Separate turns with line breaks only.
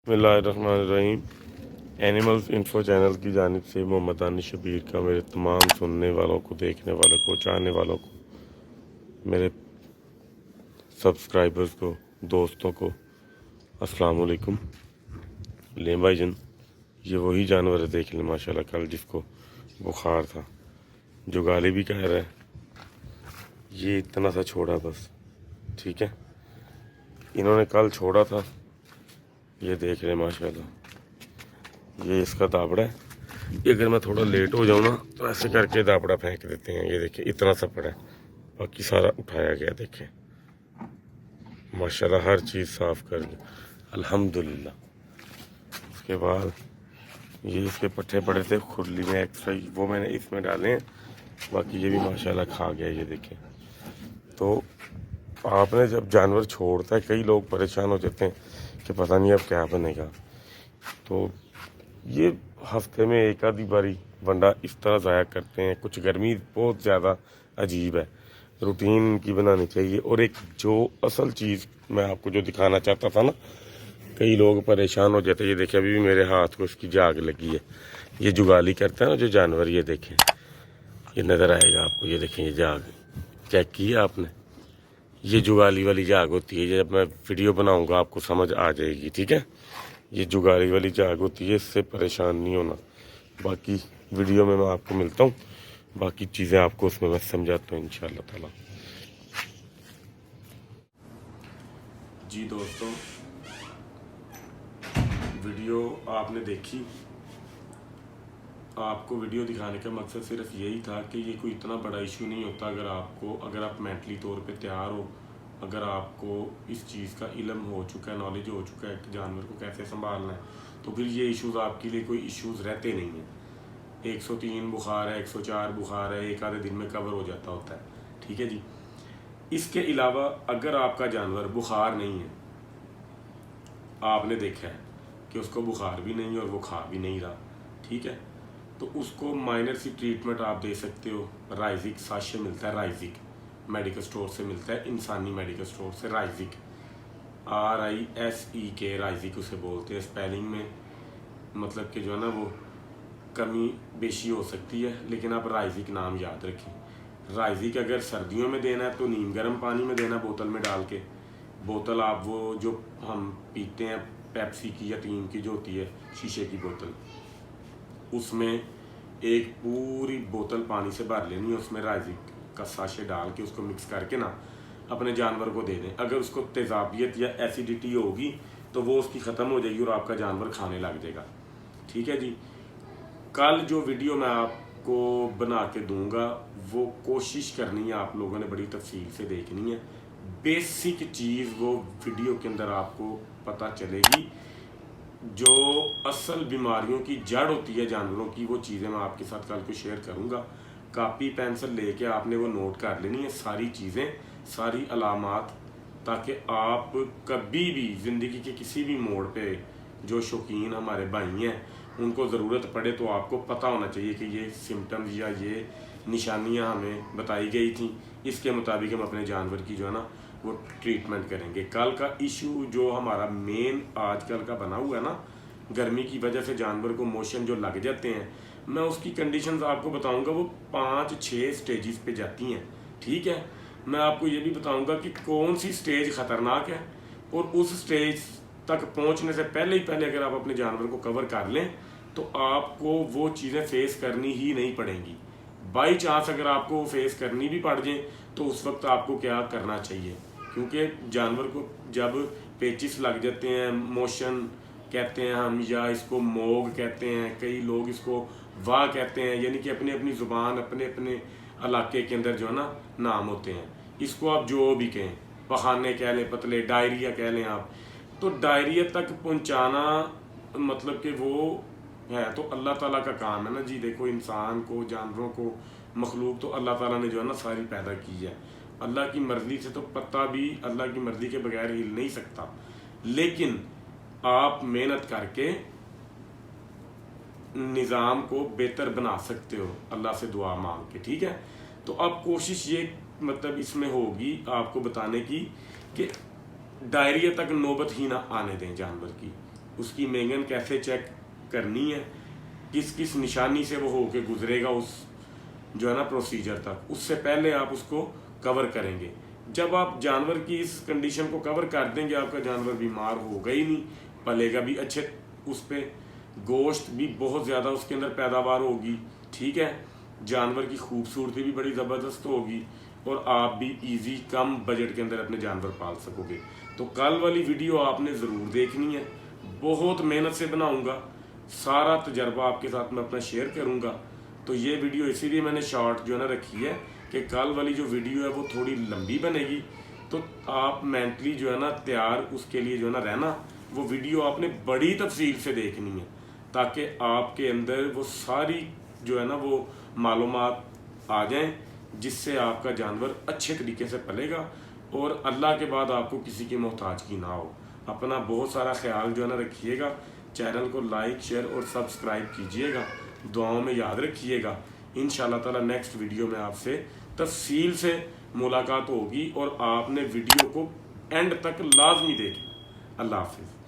बिस्मिल्लाहिर्रहमानिर्रहीम। Animals info channel की जानिब से मोहम्मद दानिश शबीर का मेरे तमाम सुनने वालों को, देखने वालों को, चाहने वालों को, मेरे सब्सक्राइबर्स को, दोस्तों को अस्सलाम वालेकुम। ले भाईजन, ये वही जानवर है, देख लें माशाल्लाह। कल जिसको बुखार था, जो गाली भी कह रहा है, ये इतना सा छोड़ा बस, ठीक है। इन्होंने कल छोड़ा था, ये देख रहे माशाल्लाह। ये इसका दाबड़ा है। ये अगर मैं थोड़ा लेट हो जाऊँ ना तो ऐसे करके दाबड़ा फेंक देते हैं। ये देखिए इतना सा पड़ा है, बाकी सारा उठाया गया। देखें माशाल्लाह, हर चीज़ साफ़ कर दी अल्हम्दुलिल्लाह। उसके बाद ये इसके पट्टे पड़े थे खुरली में एक्स्ट्रा, वो मैंने इसमें डाले हैं। बाकी ये भी माशाल्लाह खा गया। ये देखें। तो आपने जब जानवर छोड़ता है, कई लोग परेशान हो जाते हैं कि पता नहीं अब क्या बनेगा। तो ये हफ्ते में एक आधी बारी वंडा इस तरह ज़ाया करते हैं। कुछ गर्मी बहुत ज़्यादा अजीब है, रूटीन की बनानी चाहिए। और एक जो असल चीज़ मैं आपको जो दिखाना चाहता था ना, कई लोग परेशान हो जाते हैं। ये देखिए अभी भी मेरे हाथ को उसकी जाग लगी है। ये जुगाली करता है ना जो जानवर, ये देखें, ये नज़र आएगा आपको। ये देखें, ये जाग चेक की है आपने। ये जुगाली वाली जाग होती है। जब मैं वीडियो बनाऊंगा आपको समझ आ जाएगी, ठीक है। ये जुगाली वाली जाग होती है, इससे परेशान नहीं होना। बाकी वीडियो में मैं आपको मिलता हूँ, बाकी चीज़ें आपको उसमें मैं समझाता हूँ इंशाअल्लाह ताला। जी दोस्तों, वीडियो आपने देखी। आपको वीडियो दिखाने का मकसद सिर्फ यही था कि ये कोई इतना बड़ा इशू नहीं होता। अगर आप मेंटली तौर पे तैयार हो, अगर आपको इस चीज़ का इल्म हो चुका है, नॉलेज हो चुका है कि जानवर को कैसे संभालना है, तो फिर ये इश्यूज़ आपके लिए कोई इश्यूज़ रहते नहीं हैं। 103 बुखार है, 104 बुखार है, एक आधे दिन में कवर हो जाता होता है, ठीक है जी। इसके अलावा अगर आपका जानवर बुखार नहीं है, आपने देखा है कि उसको बुखार भी नहीं है और वो खा भी नहीं रहा, ठीक है, तो उसको माइनर सी ट्रीटमेंट आप दे सकते हो। राइजिक साशे मिलता है, राइजिक मेडिकल स्टोर से मिलता है, इंसानी मेडिकल स्टोर से। राइजिक RISEK, राइजिक उसे बोलते हैं। स्पेलिंग में मतलब कि जो है ना वो कमी बेशी हो सकती है, लेकिन आप राइजिक नाम याद रखें। राइजिक अगर सर्दियों में देना है तो नीम गर्म पानी में देना, बोतल में डाल के। बोतल आप वो जो हम पीते हैं पेप्सी की या टीम की जो होती है शीशे की बोतल, उसमें एक पूरी बोतल पानी से भर लेनी है। उसमें राइजिक का साशे डाल के उसको मिक्स करके ना अपने जानवर को दे दें। अगर उसको तेज़ाबियत या एसिडिटी होगी तो वो उसकी ख़त्म हो जाएगी और आपका जानवर खाने लग जाएगा, ठीक है जी। कल जो वीडियो मैं आपको बना के दूंगा वो कोशिश करनी है आप लोगों ने बड़ी तफसील से देखनी है। बेसिक चीज़ वो वीडियो के अंदर आपको पता चलेगी। जो असल बीमारियों की जड़ होती है जानवरों की, वो चीज़ें मैं आपके साथ कल को शेयर करूंगा। कापी पेंसिल लेके आपने वो नोट कर लेनी है, सारी चीज़ें, सारी अलामात, ताकि आप कभी भी ज़िंदगी के किसी भी मोड़ पे जो शौकीन हमारे भाई हैं उनको ज़रूरत पड़े तो आपको पता होना चाहिए कि ये सिम्टम्स या ये निशानियां हमें बताई गई थी, इसके मुताबिक हम अपने जानवर की जो है ना वो ट्रीटमेंट करेंगे। कल का इशू जो हमारा मेन आजकल का बना हुआ है ना, गर्मी की वजह से जानवर को मोशन जो लग जाते हैं, मैं उसकी कंडीशंस आपको बताऊंगा। वो 5-6 स्टेजेस पे जाती हैं, ठीक है। मैं आपको ये भी बताऊंगा कि कौन सी स्टेज ख़तरनाक है, और उस स्टेज तक पहुंचने से पहले ही पहले अगर आप अपने जानवर को कवर कर लें तो आपको वो चीज़ें फेस करनी ही नहीं पड़ेंगी। बाई चांस अगर आपको फेस करनी भी पड़ जाए तो उस वक्त आपको क्या करना चाहिए, क्योंकि जानवर को जब पेचिस लग जाते हैं, मोशन कहते हैं हम, या इसको मोग कहते हैं, कई लोग इसको वाह कहते हैं, यानी कि अपनी अपनी ज़ुबान, अपने अपने इलाके के अंदर जो है ना नाम होते हैं। इसको आप जो भी कहें, पखाने कह लें, पतले, डायरिया कह लें आप, तो डायरिया तक पहुंचाना मतलब कि वो है तो अल्लाह ताला का काम है ना जी। देखो, इंसान को, जानवरों को, मखलूक तो अल्लाह ताला ने जो है ना सारी पैदा की है। अल्लाह की मर्ज़ी से तो पत्ता भी अल्लाह की मर्ज़ी के बगैर हिल नहीं सकता, लेकिन आप मेहनत करके निज़ाम को बेहतर बना सकते हो अल्लाह से दुआ मांग के, ठीक है। तो अब कोशिश ये मतलब इसमें होगी आपको बताने की कि डायरिया तक नौबत ही ना आने दें जानवर की। उसकी मेंगन कैसे चेक करनी है, किस किस निशानी से वो होके गुजरेगा उस जो है ना प्रोसीजर तक, उससे पहले आप उसको कवर करेंगे। जब आप जानवर की इस कंडीशन को कवर कर देंगे, आपका जानवर बीमार होगा ही नहीं, पलेगा भी अच्छे, उस पर गोश्त भी बहुत ज़्यादा उसके अंदर पैदावार होगी, ठीक है, जानवर की खूबसूरती भी बड़ी ज़बरदस्त होगी और आप भी इजी कम बजट के अंदर अपने जानवर पाल सकोगे। तो कल वाली वीडियो आपने ज़रूर देखनी है, बहुत मेहनत से बनाऊंगा, सारा तजर्बा आपके साथ मैं अपना शेयर करूंगा। तो ये वीडियो इसीलिए मैंने शॉर्ट जो है ना रखी है कि कल वाली जो वीडियो है वो थोड़ी लंबी बनेगी, तो आप मेंटली जो है ना तैयार उसके लिए जो है ना रहना। वो वीडियो आपने बड़ी तफसील से देखनी है ताकि आपके अंदर वो सारी जो है ना वो मालूमात आ जाएं, जिससे आपका जानवर अच्छे तरीके से पलेगा और अल्लाह के बाद आपको किसी की मोहताज की ना हो। अपना बहुत सारा ख्याल जो है ना रखिएगा, चैनल को लाइक शेयर और सब्सक्राइब कीजिएगा, दुआओं में याद रखिएगा। इंशाल्लाह ताला नेक्स्ट वीडियो में आपसे तफसील से मुलाकात होगी और आपने वीडियो को एंड तक लाजमी देखना। अल्लाह हाफिज़।